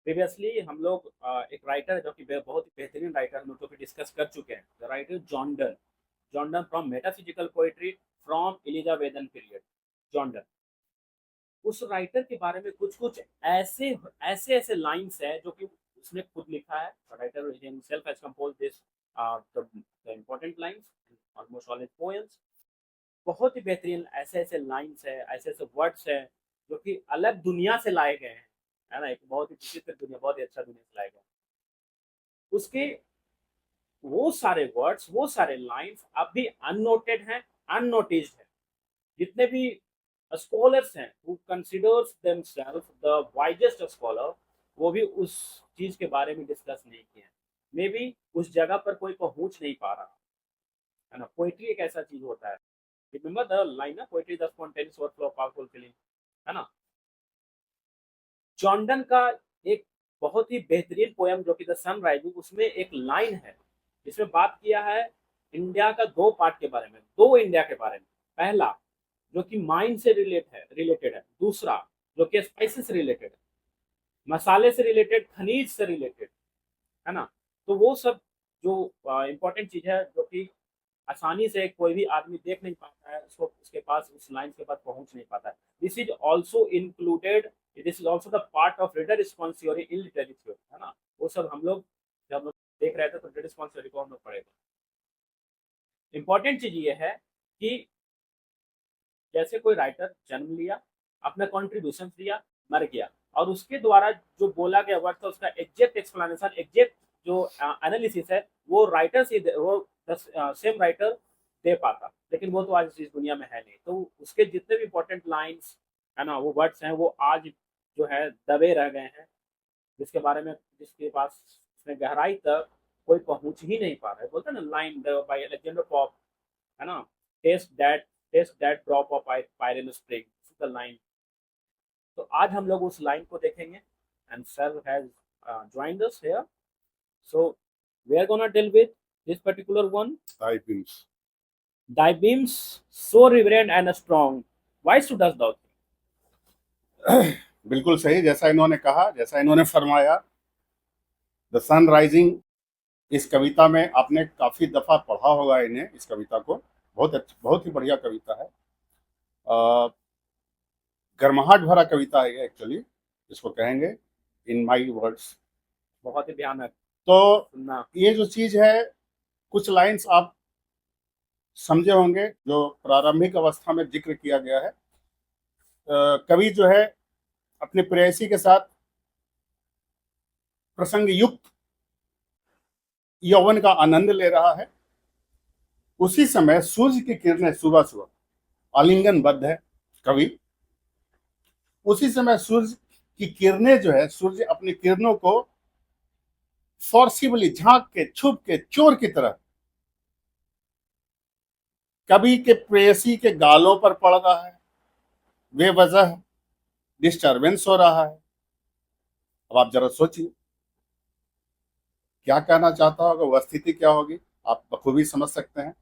Previously हम लोग एक राइटर जो कि बहुत ही बेहतरीन राइटर हम लोग तो डिस्कस कर चुके हैं, the writer John Donne. John Donne from metaphysical poetry from Elizabethan period. John Donne, उस राइटर के बारे में कुछ कुछ ऐसे ऐसे ऐसे लाइंस है जो कि उसने खुद लिखा है। Writer himself has composed this the important lines, almost all his poems. बहुत ही बेहतरीन ऐसे ऐसे लाइंस है, ऐसे ऐसे वर्ड्स है जो कि अलग दुनिया से लाए गए हैं, है ना। एक बहुत ही विचित्र दुनिया, बहुत ही अच्छा दुनिया से लाए गए उसके। वो सारे वर्ड्स, वो सारे लाइंस अब भी अननोटेड हैं, अननोटिस्ड है। जितने भी स्कॉलर्स हैं who considers themselves the wisest scholar, वो भी उस चीज के बारे में डिस्कस नहीं किए हैं। मे बी उस जगह पर कोई पहुंच नहीं पा रहा, है ना। पोइट्री एक ऐसा चीज होता है, रिमेंबर द लाइन ना, poetry the spontaneous overflow of powerful feeling, है ना। जॉन्डन का एक बहुत ही बेहतरीन पोयम जो कि द सन राइजिंग, उसमें एक लाइन है जिसमें बात किया है इंडिया का दो पार्ट के बारे में, दो इंडिया के बारे में। पहला जो कि माइंड से रिलेटेड है, दूसरा जो कि स्पाइसेस से रिलेटेड है, मसाले से रिलेटेड, खनिज से रिलेटेड, है ना। तो वो सब जो इंपॉर्टेंट चीज है जो कि आसानी से कोई भी आदमी देख नहीं पाता है, उसको उसके पास उस लाइन के पास पहुंच नहीं पाता है। This is also included, this is also the part of reader response theory in literary theory, है ना। वो सब हम लोग जब हम लोग देख रहे थे तो रीडर रिस्पॉन्स थ्योरी को हम लोग पढ़े थे। इंपॉर्टेंट चीज ये है कि जैसे कोई राइटर जन्म लिया, अपना कॉन्ट्रीब्यूशन दिया, मर गया, और उसके द्वारा जो बोला गया वर्ड था उसका एग्जैक्ट एक्सप्लेनेशन, एग्जैक्ट जो एनालिसिस है, वो राइटर से वो सेम राइटर दे पाता। लेकिन वो तो आज इस दुनिया में है नहीं, तो उसके जितने भी इंपॉर्टेंट लाइन्स, है ना, वो वर्ड्स हैं, वो आज जो है दबे रह गए हैं, जिसके बारे में, जिसके पास उसमें गहराई तक कोई पहुंच ही नहीं पा रहा है। बोलते हैं ना, लाइन बाय अलेक्जेंडर पॉप, है ना, taste that taste that drop of Pierian spring the line. तो आज हम लोग उस लाइन को देखेंगे, and sir has joined us here, so we are gonna deal with this particular one. Thy beams. Thy beams so reverent and strong, why should us thou बिल्कुल सही, जैसा इन्होंने कहा, जैसा इन्होंने फरमाया। द सन राइजिंग, इस कविता में आपने काफी दफा पढ़ा होगा इन्हें, इस कविता को। बहुत ही बढ़िया कविता है। गर्माहट भरा कविता है ये, एक्चुअली इसको कहेंगे इन माई वर्ड्स। बहुत ही भयानक तो सुनना। ये जो चीज है, कुछ लाइंस आप समझे होंगे जो प्रारंभिक अवस्था में जिक्र किया गया है। कवि जो है अपने प्रेयसी के साथ प्रसंग युक्त यौवन का आनंद ले रहा है। उसी समय सूर्य की किरणें सुबह सुबह आलिंगनबद्ध है कवि। उसी समय सूर्य की किरणें जो है, सूर्य अपनी किरणों को फोर्सिबली झांक के, छुप के, चोर की तरह कवि के प्रेयसी के गालों पर पड़ रहा है। बेवजह डिस्टरबेंस हो रहा है। अब आप जरा सोचिए क्या कहना चाहता होगा, वह स्थिति क्या होगी, आप बखूबी समझ सकते हैं।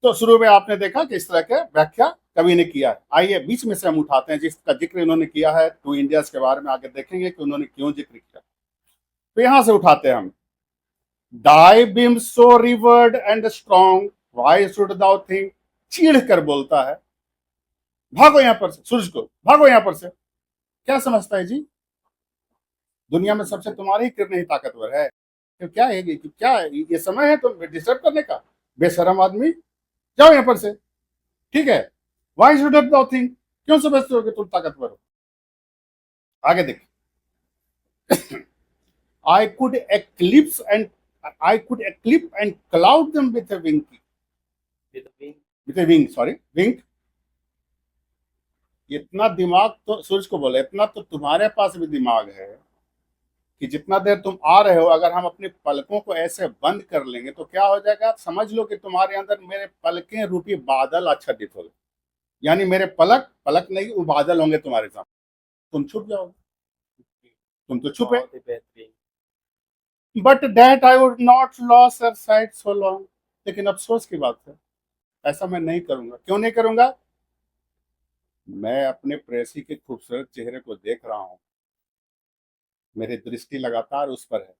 तो शुरू में आपने देखा कि इस तरह के व्याख्या कवि ने किया है। आइए बीच में से हम उठाते हैं जिसका जिक्र इन्होंने किया है, टू इंडियाज के बारे में। आगे देखेंगे कि उन्होंने क्यों जिक्र किया। तो यहां से उठाते हैं हम। Thy beams so revered and strong, why should thou think. चीढ़ कर बोलता है, भागो यहां पर से, सूरज को भागो यहां पर से। क्या समझता है जी, दुनिया में सबसे तुम्हारी किरणें ही ताकतवर है। तो क्या है कि क्या है ये समय है तुम डिस्टर्ब करने का, बेशरम आदमी, जाओ यहां पर से। ठीक है, वाई शुड दाउ थिंक, क्यों समझते हो कि तुम ताकतवर हो। आगे देखिए। I could eclipse and I could eclipse and cloud them with a wink. With a wing, sorry, wink. इतना दिमाग तो सूरज को बोले, इतना तो तुम्हारे पास भी दिमाग है कि जितना देर तुम आ रहे हो, अगर हम अपनी पलकों को ऐसे बंद कर लेंगे तो क्या हो जाएगा। आप समझ लो कि तुम्हारे अंदर मेरे पलकें रूपी बादल आच्छादित हो गए। यानी मेरे पलक पलक नहीं, वो बादल होंगे तुम्हारे साथ, तुम छुप जाओगे। तुम तो छुपे। But that I would not loss her site so long. लेकिन अफसोस की बात है, ऐसा मैं नहीं करूंगा। क्यों नहीं करूंगा। मैं अपने प्रेसी के खूबसूरत चेहरे को देख रहा हूं, मेरी दृष्टि लगातार उस पर है।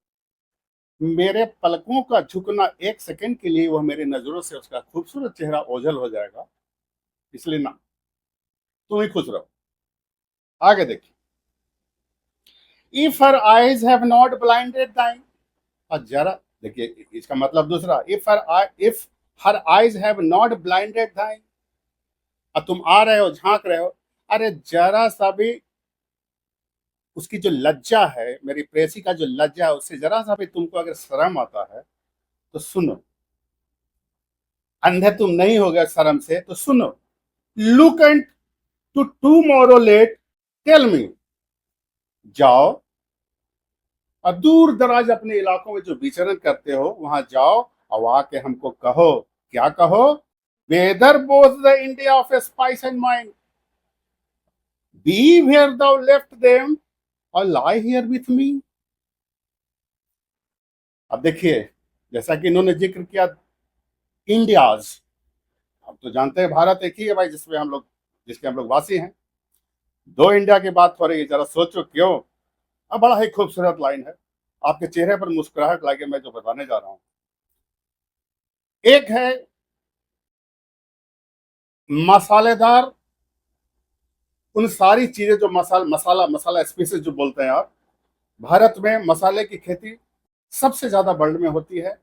मेरे पलकों का झुकना एक सेकंड के लिए, वह मेरी नजरों से उसका खूबसूरत चेहरा ओझल हो जाएगा। इसलिए ना, तुम ही खुश रहो। आगे देखिए, if her eyes have not blinded दाइन, और जरा देखिए इसका मतलब दूसरा, if her eyes have not blinded दाइन, और तुम आ रहे हो, झांक रहे हो, अरे जरा सा भी उसकी जो लज्जा है, मेरी प्रेसी का जो लज्जा है, उससे जरा सा भी तुमको अगर शर्म आता है तो सुनो। अंधे तुम नहीं हो गए शर्म से तो सुनो। Look and to tomorrow late, tell me, जाओ और दूर दराज अपने इलाकों में जो विचरण करते हो वहां जाओ और आके हमको कहो। क्या कहो? Whether both the India of spice and mind, be where thou left them or lie here with me. अब देखिए, जैसा कि इन्होंने जिक्र किया इंडियाज, हम तो जानते हैं भारत एक ही है भाई, जिसके हम लोग वासी हैं। दो इंडिया की बात हो रही है, जरा सोचो क्यों। अब बड़ा ही खूबसूरत लाइन है, आपके चेहरे पर मुस्कुराहट लागे मैं जो बताने जा रहा हूं। एक है मसालेदार, उन सारी चीजें जो मसाला स्पीसीज जो बोलते हैं आप, भारत में मसाले की खेती सबसे ज्यादा वर्ल्ड में होती है।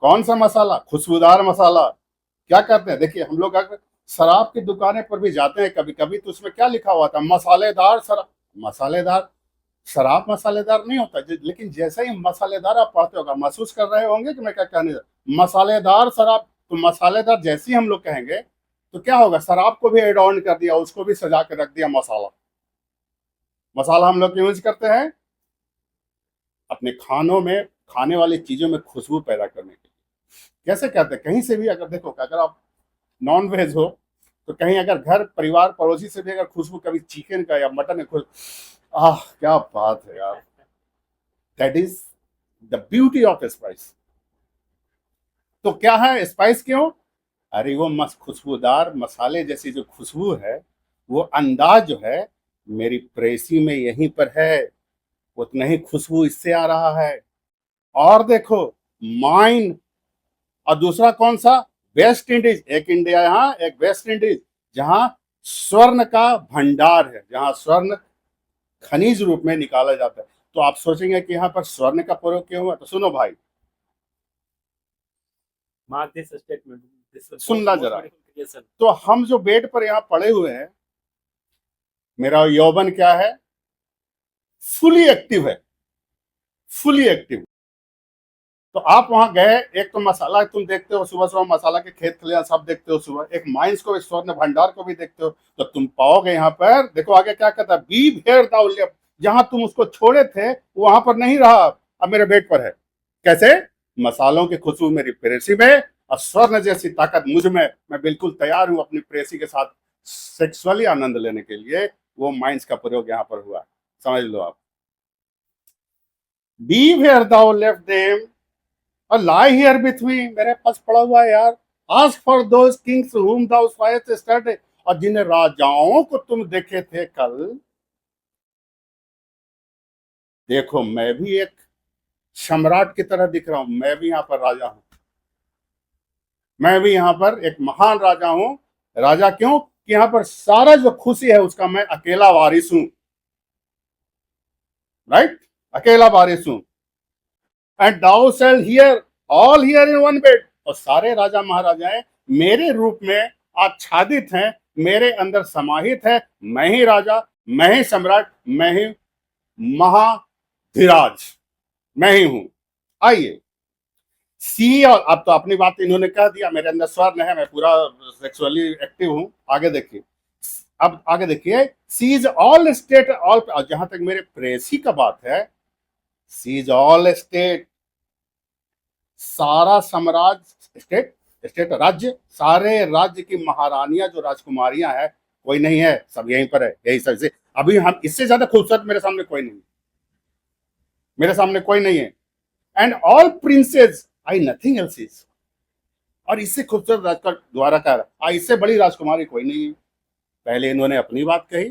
कौन सा मसाला? खुशबूदार मसाला। क्या करते हैं, देखिए हम लोग अगर शराब की दुकानें पर भी जाते हैं कभी कभी, तो उसमें क्या लिखा हुआ था? मसालेदार शराब। मसालेदार शराब मसालेदार नहीं होता, लेकिन जैसे ही मसालेदार आप पढ़ते होगा, महसूस कर रहे होंगे कि मैं क्या कहने जा, मसालेदार शराब। तो मसालेदार जैसे ही हम लोग कहेंगे तो क्या होगा? शराब को भी एड ऑन कर दिया, उसको भी सजा के रख दिया मसाला। मसाला हम लोग यूज करते हैं अपने खानों में, खाने वाली चीजों में खुशबू पैदा करने के लिए। कैसे कहते हैं? कहीं से भी अगर देखो, अगर आप नॉन वेज हो तो कहीं अगर घर परिवार पड़ोसी से भी अगर खुशबू कभी चिकन का या मटन का आह क्या बात है यार, that is the beauty of spice. तो क्या है स्पाइस? क्यों? अरे वो मस्त खुशबूदार मसाले जैसी जो खुशबू है, वो अंदाज जो है मेरी प्रेसी में यहीं पर है, उतना ही खुशबू इससे आ रहा है। और देखो माइन, और दूसरा कौन सा? West Indies. एक इंडिया यहाँ, एक वेस्ट इंडीज, जहां स्वर्ण का भंडार है, जहां स्वर्ण खनिज रूप में निकाला जाता है। तो आप सोचेंगे कि यहाँ पर स्वर्ण का प्रयोग क्यों हुआ? तो सुनो भाई, मार्क दिस स्टेटमेंट, दिस सुनना जरा। क्रिएशन। तो हम जो बेड पर यहाँ पड़े हुए हैं, मेरा यौवन क्या है? फुली एक्टिव है, फुली एक्टिव। तो आप वहां गए, एक तो मसाला तुम देखते हो, सुबह सुबह मसाला के खेत खलियान सब देखते हो सुबह, एक माइंस को, स्वर्ण भंडार को भी देखते हो, तो तुम पाओगे यहाँ पर, देखो आगे क्या कहता है, बी भेड़ दाउल्य, जहां तुम उसको छोड़े थे वहां पर नहीं रहा, अब मेरे बेड पर है। कैसे? मसालों की खुशबू मेरी प्रेसी में और स्वर्ण जैसी ताकत मुझ में। मैं बिल्कुल तैयार हूं अपनी प्रेसी के साथ सेक्सुअली आनंद लेने के लिए। वो माइंस का प्रयोग यहाँ पर हुआ, समझ लो आप। Be where thou left them or lie here with me, मेरे पास पड़ा हुआ है यार। ask for those kings whom thou sawest yesterday, और जिन राजाओं को तुम देखे थे कल, देखो मैं भी एक सम्राट की तरह दिख रहा हूं, मैं भी यहाँ पर राजा हूं, मैं भी यहाँ पर एक महान राजा हूं। राजा क्यों? कि यहाँ पर सारा जो खुशी है उसका मैं अकेला वारिस हूं, राइट? अकेला वारिस हूं। And thou shall hear all here in one bed, और सारे राजा महाराजाएं मेरे रूप में आच्छादित हैं, मेरे अंदर समाहित है। मैं ही राजा, मैं ही सम्राट, मैं ही महाधिराज, मैं ही हूं। आइए सी, और अब तो अपनी बात इन्होंने कह दिया, मेरे अंदर स्वर्ण है, मैं पूरा सेक्सुअली एक्टिव हूं। आगे देखिए, अब आगे देखिए, सी इज ऑल स्टेट ऑल, जहां तक मेरे प्रेसी का बात है, सी इज ऑल स्टेट, सारा साम्राज्य, स्टेट, स्टेट राज्य, सारे राज्य की महारानियां जो राजकुमारियां हैं, कोई नहीं है, सब यहीं पर है, यही सबसे। अभी हम इससे ज्यादा खूबसूरत मेरे सामने कोई नहीं, मेरे सामने कोई नहीं है। And all princess I nothing else is, और इससे खूबसूरत राजकुमार द्वारा कह रहा, इससे बड़ी राजकुमारी कोई नहीं है। पहले इन्होंने अपनी बात कही,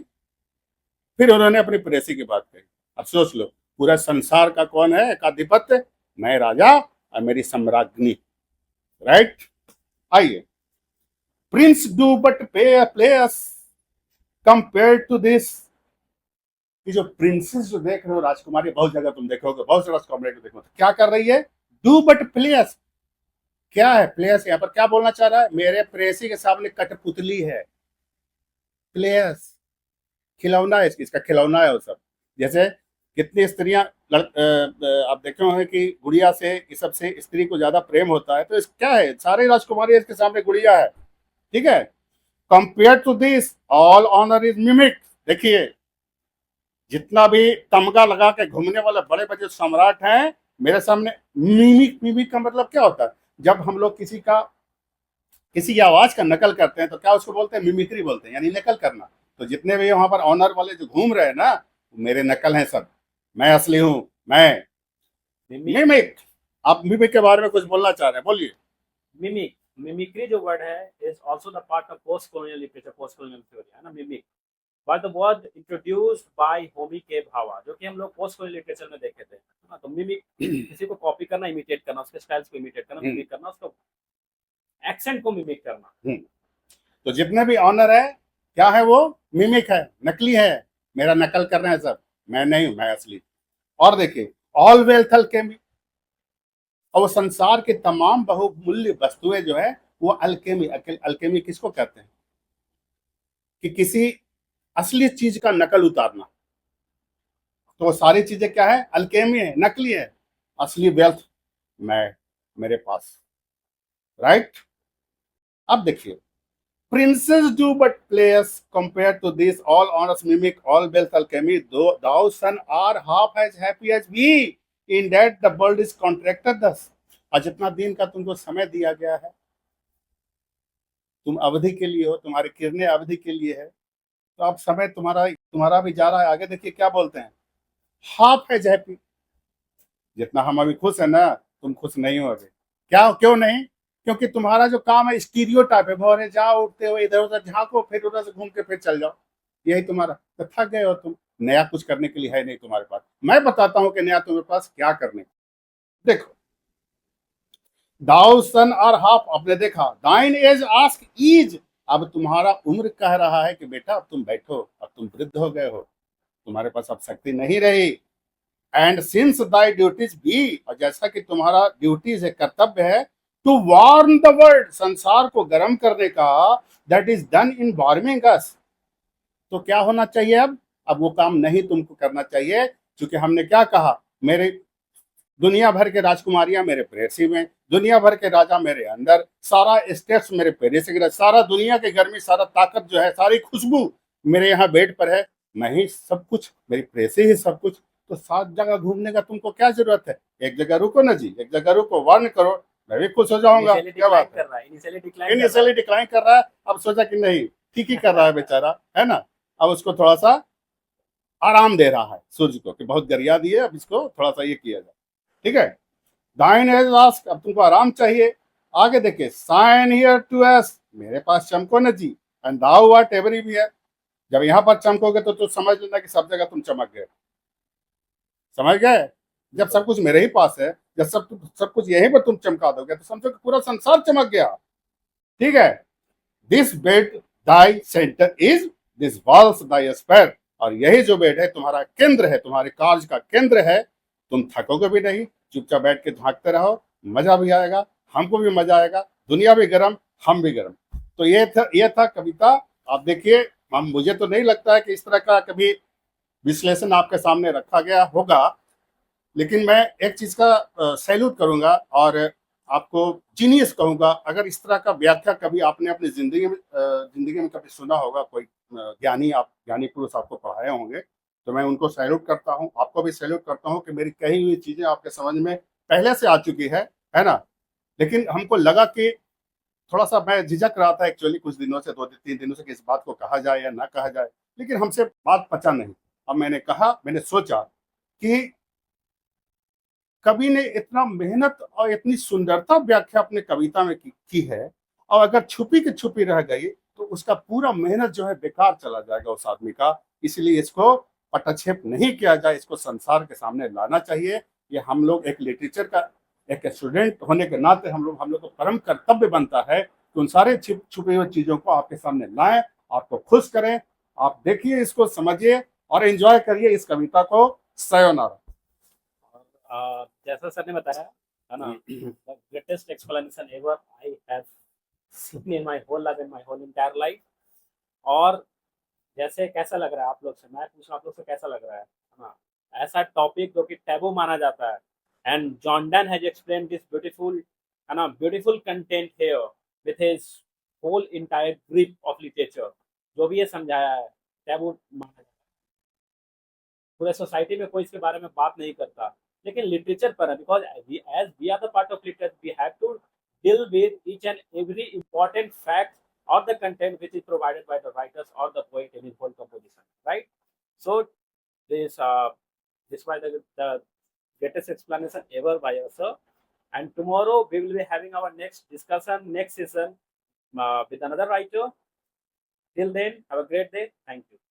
फिर उन्होंने अपनी प्रेसी की बात कही। अब सोच लो, पूरा संसार का कौन है एकाधिपत्य? मैं राजा और मेरी सम्राज्ञी, राइट। आइए, prince do but players compare to this. कि जो प्रिंसेस जो देख रहे हो, राजकुमारी, बहुत जगह तुम देखोगे, बहुत सारा राजकुमारी देखो, तो क्या कर रही है? Do but players. क्या है प्लेयर्स? यहाँ पर क्या बोलना चाह रहा है? मेरे प्रेसी के सामने कठपुतली है। प्लेयर्स खिलौना है, इसका खिलौना है वो सब। जैसे कितनी स्त्रियां आप देखे होंगे कि गुड़िया से, इस सब से स्त्री को ज्यादा प्रेम होता है, तो इस क्या है, सारे राजकुमारी इसके सामने गुड़िया है, ठीक है। Compare to this all honour is mimic. देखिए, जितना भी तमगा लगा के घूमने वाले बड़े बड़े सम्राट हैं, मेरे सामने मिमिक। मिमिक का मतलब क्या होता है? जब हम लोग किसी की आवाज का नकल करते हैं तो क्या उसको बोलते हैं? मिमिक्री बोलते हैं, यानी नकल करना। तो जितने भी वहां पर ऑनर वाले जो घूम रहे हैं ना, मेरे नकल हैं सब, मैं असली हूं, मैं मिमिक। आप मिमिक के बारे में कुछ बोलना चाह रहे हैं, बोलिए। मिमिक, मिमिक्री जो वर्ड है is also the part of post colonial literature, post colonial theory, है ना। Mimic by the word introduced by Homi के भावा, जो कि हम लोग पोस्ट कॉलोनियल लिटरेचर में देखे थे, है ना। तो मिमिक किसी को कॉपी करना, इमिटेट करना, उसके स्टाइल्स को इमिटेट करना, मिमिक करना, उसको एक्सेंट को मिमिक करना। तो जितने भी ऑनर है, क्या है वो? मिमिक है, नकली है, मेरा नकल कर रहे हैं सब, मैं नहीं हूं, मैं असली। और देखिए, ऑल वेल्थ अल्केमी, और वो संसार के तमाम बहुमूल्य वस्तुएं जो है वो अल्केमी। अल्केमी किसको कहते हैं? कि किसी असली चीज का नकल उतारना। तो वो सारी चीजें क्या है? अल्केमी है, नकली है। असली वेल्थ मेरे पास, राइट। अब देखिए, princes do but players compared to this all honors mimic all wealth alchemy, though thou son are half as happy as we, in that the world is contracted thus। और जितना दिन का तुमको समय दिया गया है, तुम अवधि के लिए हो, तुम्हारी किरणें अवधि के लिए है, तो अब समय तुम्हारा भी जा रहा है आगे। देखिए क्या बोलते हैं, हाफ एज हैप्पी। जितना हम अभी खुश है ना, तुम खुश नहीं हो अभी। क्या, क्यों नहीं? क्योंकि तुम्हारा जो काम है स्टीरियोटाइप है, भोरे जाओ, उठते हो, इधर उधर झांको, फिर उधर से घूम के फिर चल जाओ, यही तुम्हारा। तो थक गए हो तुम, नया कुछ करने के लिए है नहीं तुम्हारे पास। मैं बताता हूं कि नया तुम्हारे पास क्या करने। देखो, दाउ सन और हाफ, आपने देखा, दाइन एज आस्क ईज। अब तुम्हारा उम्र कह रहा है कि बेटा अब तुम बैठो, अब तुम वृद्ध हो गए हो, तुम्हारे पास अब शक्ति नहीं रही। एंड सिंस दाई ड्यूटीज भी, और जैसा कि तुम्हारा ड्यूटीज है, कर्तव्य है, टू वार्म द वर्ल्ड, संसार को गर्म करने का, that is done in warming us. तो क्या होना चाहिए अब वो काम नहीं तुमको करना चाहिए, क्योंकि हमने क्या कहा, मेरे दुनिया भर के राजकुमारियां मेरे प्रेसी में, दुनिया भर के राजा मेरे अंदर, सारा स्टेट्स मेरे प्रेसी के, सारा दुनिया की गर्मी, सारा ताकत जो है, सारी खुशबू मेरे यहाँ बेड पर है, मैं ही सब कुछ, मेरी प्रेसी ही सब कुछ। तो 7 जगह घूमने का तुमको क्या जरूरत है? एक जगह रुको ना जी, एक जगह रुको, वार्न करो, मैं भी खुश हो जाऊंगा। क्या बात है? इनिशियली डिक्लाइन कर रहा है, अब सोचा कि नहीं, ठीक ही कर रहा है बेचारा, है ना। अब उसको थोड़ा सा आराम दे रहा है सूर्य को, कि बहुत गरिया दिए, अब इसको थोड़ा सा ये किया जाए, ठीक है। दाइन एज आस्क, अब तुमको आराम चाहिए। आगे देखिए, साइन हियर टू एस, मेरे पास चमको न जी, एंड दाउ आर्ट एवरीवेयर। जब यहाँ पर चमकोगे तो समझ लेना कि सब जगह तुम चमक गए, समझ गए। जब सब कुछ मेरे ही पास है, जब सब कुछ यहीं पर तुम चमका दोगे, तो समझो कि पूरा संसार चमक गया, ठीक है। This bed thy centre is, this walls thy sphere, और यही जो बेड है तुम्हारा केंद्र है, तुम्हारे कार्य का केंद्र है। तुम थकोगे भी नहीं, चुपचाप बैठ के झांकते रहो, मजा भी आएगा, हमको भी मजा आएगा, दुनिया भी गर्म, हम भी गर्म। तो ये था कविता। आप देखिए, मुझे तो नहीं लगता है कि इस तरह का कभी विश्लेषण आपके सामने रखा गया होगा, लेकिन मैं एक चीज का सैल्यूट करूंगा और आपको जीनियस कहूंगा। अगर इस तरह का व्याख्या कभी आपने अपनी जिंदगी में कभी सुना होगा, कोई ज्ञानी पुरुष आपको पढ़ाए होंगे, तो मैं उनको सैल्यूट करता हूं। आपको भी सैल्यूट करता हूं कि मेरी कही हुई चीजें आपके समझ में पहले से आ चुकी है ना। लेकिन हमको लगा कि थोड़ा सा, मैं झिझक रहा था एक्चुअली कुछ दिनों से, 2-3 दिनों से, कि इस बात को कहा जाए या ना कहा जाए, लेकिन हमसे बात पचा नहीं। अब मैंने सोचा कि कवि ने इतना मेहनत और इतनी सुंदरता व्याख्या अपने कविता में की है, और अगर छुपी की छुपी रह गई तो उसका पूरा मेहनत जो है बेकार चला जाएगा उस आदमी का। इसलिए इसको पटक्षेप नहीं किया जाए, इसको संसार के सामने लाना चाहिए। ये हम लोग एक लिटरेचर का एक स्टूडेंट होने के नाते हम लोग को परम कर्तव्य बनता है कि उन सारे छुपी हुई चीजों को आपके सामने लाएं, आपको खुश करें। आप देखिए, इसको समझिए और एंजॉय करिए इस कविता को। सयोनारा। और जैसा सर ने बताया है ना, the greatest explanation ever I have seen in my whole life, in my whole entire life. और जैसे कैसा लग रहा है आप लोग से, मैं पूछ रहा हूँ आप लोग से कैसा लग रहा है ना, ऐसा टॉपिक जो कि टैबू माना जाता है, and John Donne has explain this beautiful है ना, beautiful content here with his whole entire grip of literature. जो भी ये समझाया है टैबू माना जाता है, पूरे सोसाइटी में कोई इसके बारे में बात नहीं करता, लेकिन लिटरेचर पर है, because as we are the part of literature we have to deal with each and every important fact or the content which is provided by the writers or the poet in his whole composition, right? So this was the greatest explanation ever by us, sir. And tomorrow we will be having our next discussion, next session with another writer. Till then, have a great day. Thank you.